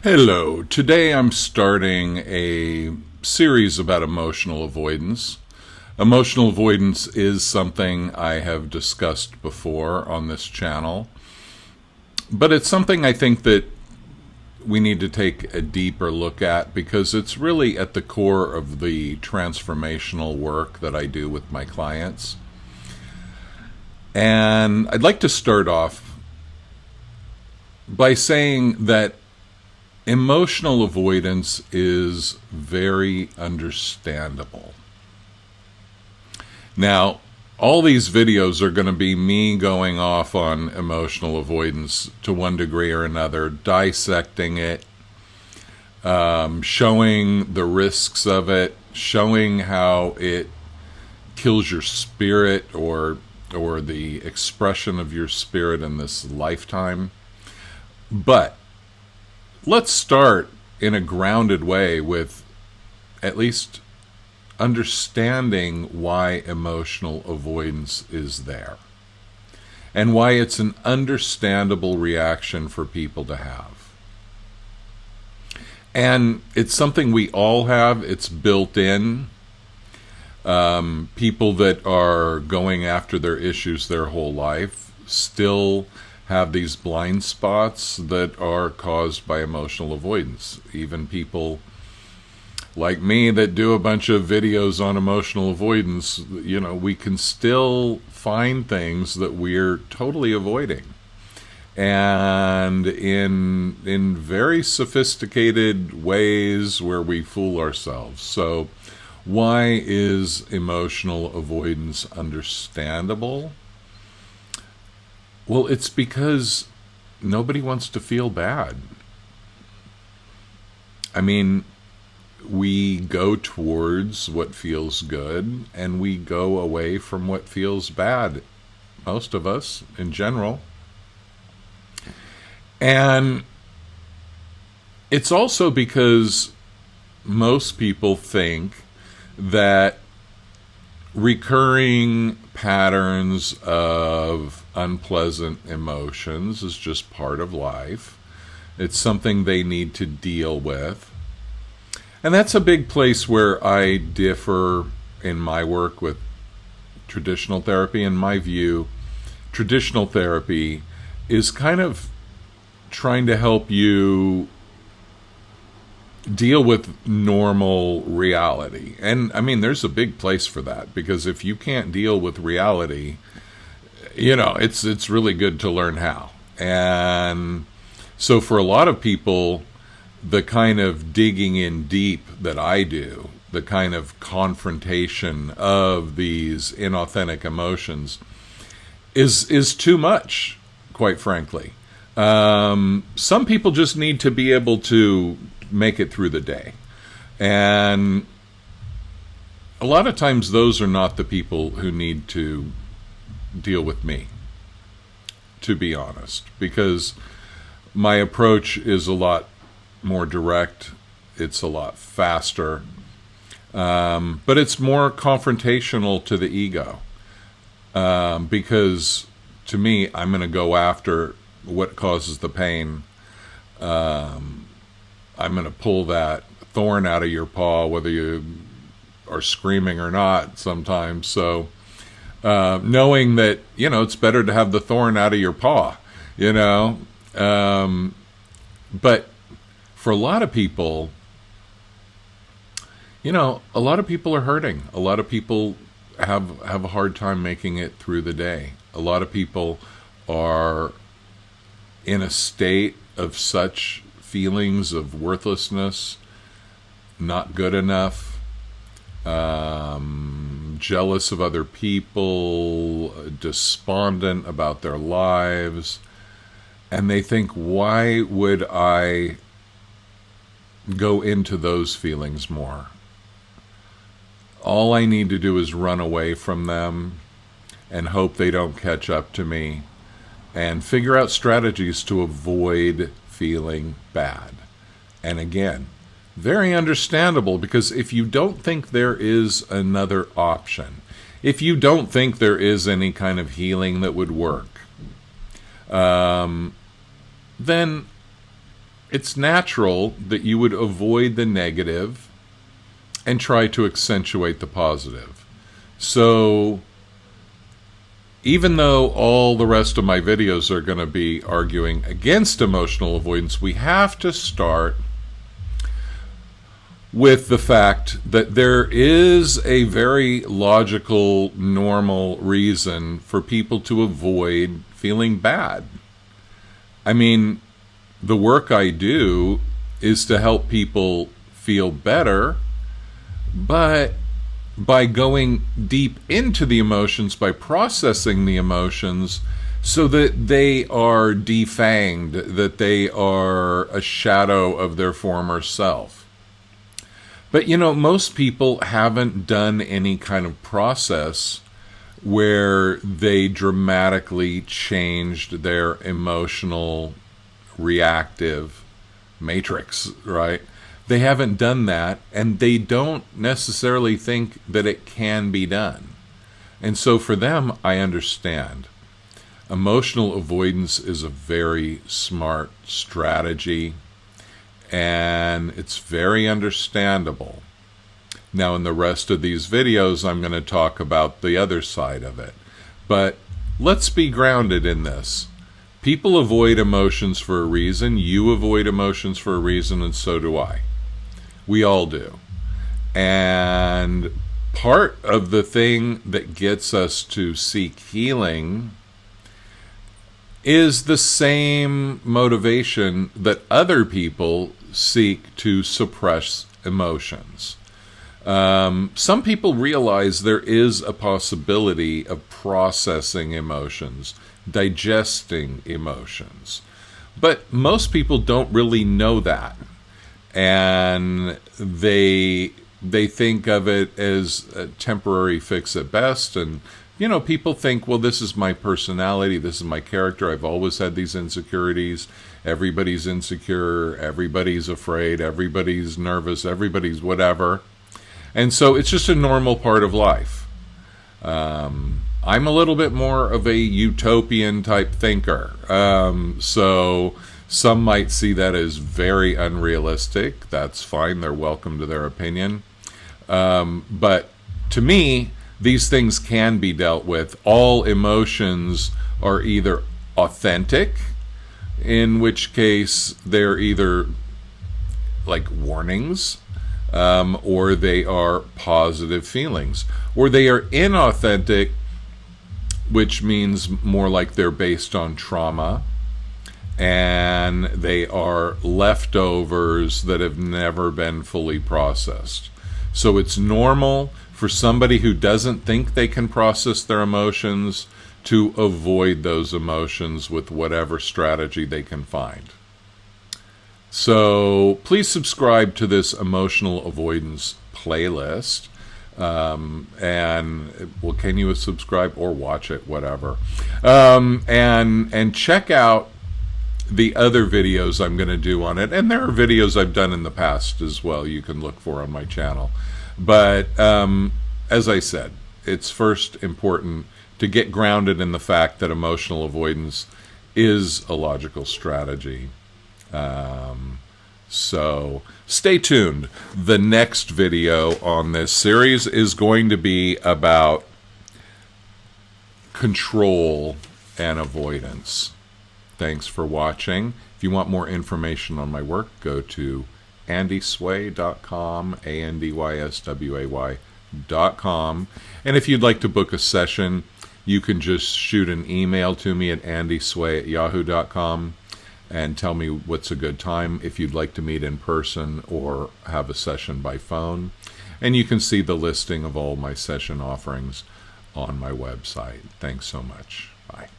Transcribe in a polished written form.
Hello. Today I'm starting a series about emotional avoidance. Emotional avoidance is something I have discussed before on this channel, but it's something I think that we need to take a deeper look at because it's really at the core of the transformational work that I do with my clients. And I'd like to start off by saying that emotional avoidance is very understandable. Now, all these videos are going to be me going off on emotional avoidance to one degree or another, dissecting it, showing the risks of it, showing how it kills your spirit or the expression of your spirit in this lifetime. But let's start in a grounded way with at least understanding why emotional avoidance is there and why it's an understandable reaction for people to have. And it's something we all have. It's built in. People that are going after their issues their whole life still have these blind spots that are caused by emotional avoidance. Even people like me that do a bunch of videos on emotional avoidance, we can still find things that we're totally avoiding. And in very sophisticated ways where we fool ourselves. So why is emotional avoidance understandable? Well, it's because nobody wants to feel bad. I mean, we go towards what feels good and we go away from what feels bad. Most of us, in general. And it's also because most people think that recurring patterns of unpleasant emotions is just part of life. It's something they need to deal with. And that's a big place where I differ in my work with traditional therapy. In my view, traditional therapy is kind of trying to help you deal with normal reality. And I mean, there's a big place for that, because if you can't deal with reality, it's really good to learn how. And so for a lot of people, the kind of digging in deep that I do, the kind of confrontation of these inauthentic emotions is too much, quite frankly. Some people just need to be able to make it through the day. And a lot of times those are not the people who need to deal with me, to be honest, because my approach is a lot more direct, it's a lot faster, but it's more confrontational to the ego, because to me, I'm going to go after what causes the pain. I'm going to pull that thorn out of your paw, whether you are screaming or not sometimes. So knowing that, it's better to have the thorn out of your paw, but for a lot of people, a lot of people are hurting. A lot of people have a hard time making it through the day. A lot of people are in a state of such feelings of worthlessness, not good enough, jealous of other people, despondent about their lives, and they think, why would I go into those feelings more? All I need to do is run away from them and hope they don't catch up to me and figure out strategies to avoid feeling bad. And again, very understandable, because if you don't think there is another option, if you don't think there is any kind of healing that would work, then it's natural that you would avoid the negative and try to accentuate the positive. So even though all the rest of my videos are going to be arguing against emotional avoidance, we have to start with the fact that there is a very logical, normal reason for people to avoid feeling bad. I mean, the work I do is to help people feel better, but by going deep into the emotions, by processing the emotions so that they are defanged, that they are a shadow of their former self. But most people haven't done any kind of process where they dramatically changed their emotional reactive matrix, right? They haven't done that, and they don't necessarily think that it can be done. And so for them, I understand. Emotional avoidance is a very smart strategy, and it's very understandable. Now, in the rest of these videos, I'm going to talk about the other side of it. But let's be grounded in this. People avoid emotions for a reason. You avoid emotions for a reason, and so do I. We all do. And part of the thing that gets us to seek healing is the same motivation that other people seek to suppress emotions. Some people realize there is a possibility of processing emotions, digesting emotions. But most people don't really know that. And they think of it as a temporary fix at best. And, people think, well, this is my personality, this is my character, I've always had these insecurities. Everybody's insecure, everybody's afraid, everybody's nervous, everybody's whatever. And so it's just a normal part of life. I'm a little bit more of a utopian type thinker. So some might see that as very unrealistic. That's fine. They're welcome to their opinion. But to me, these things can be dealt with. All emotions are either authentic, in which case they're either like warnings, or they are positive feelings, or they are inauthentic, which means more like they're based on trauma, and they are leftovers that have never been fully processed. So it's normal for somebody who doesn't think they can process their emotions to avoid those emotions with whatever strategy they can find. So please subscribe to this emotional avoidance playlist. Can you subscribe or watch it, whatever. And check out the other videos I'm going to do on it. And there are videos I've done in the past as well you can look for on my channel. But as I said, it's first important to get grounded in the fact that emotional avoidance is a logical strategy. So stay tuned. The next video on this series is going to be about control and avoidance. Thanks for watching. If you want more information on my work, go to andysway.com, andysway.com. And if you'd like to book a session, you can just shoot an email to me at andysway@yahoo.com and tell me what's a good time if you'd like to meet in person or have a session by phone. And you can see the listing of all my session offerings on my website. Thanks so much. Bye.